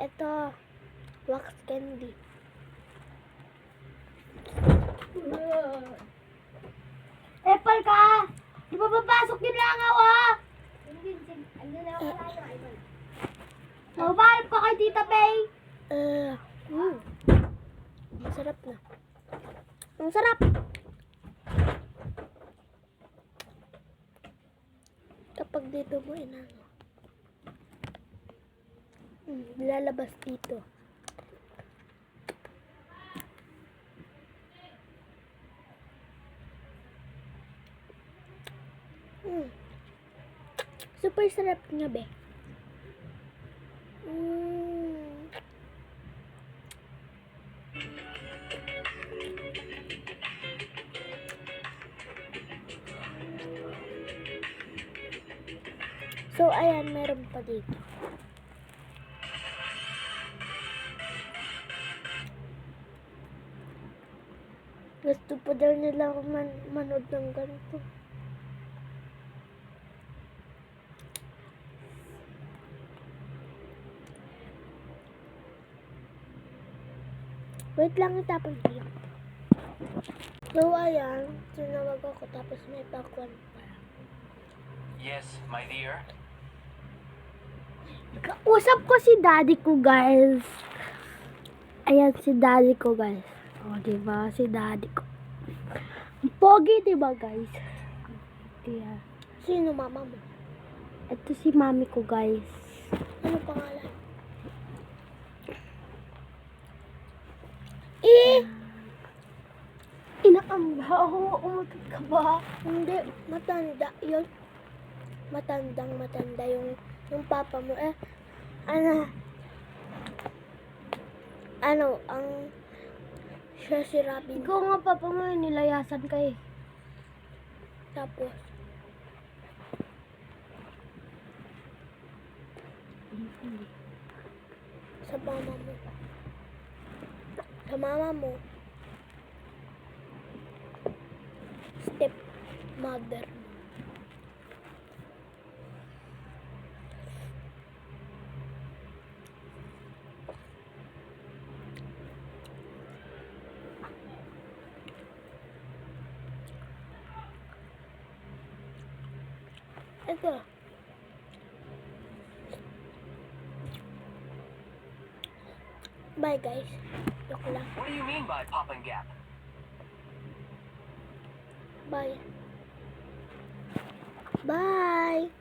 Ito, wax candy. Apple ka! Di ba papasok din lang ako? Ano na ako tayo, Mabalap ka kay Tita Pay. Masarap na. Ang sarap. Kapag dito mo inano. Lalabas dito. Super sarap niya, be. So, ayan, meron pa dito. Gusto pa daw nila manood ng ganito. Wait lang, itapon ko lang. So, ayan, tinawag ako tapos may pakwan pa. Yes, my dear. Kausap ko si daddy ko, guys. Ayan, si daddy ko, guys. O, diba? Si daddy ko. Pogi, diba, guys? Kaya, sino mama mo? Ito si mami ko, guys. Ano pangalan? Inaambaho, umutot ka ba? Hindi, matanda yun. Matanda yung papa mo. Ang siya si Robin. Ikaw nga papa mo, nilayasan ka eh. Tapos, sa mama mo. Sa mama mo. Step mother. Ito. Bye guys. Joke lang. What do you mean by Pop and Gap? Bye. Bye.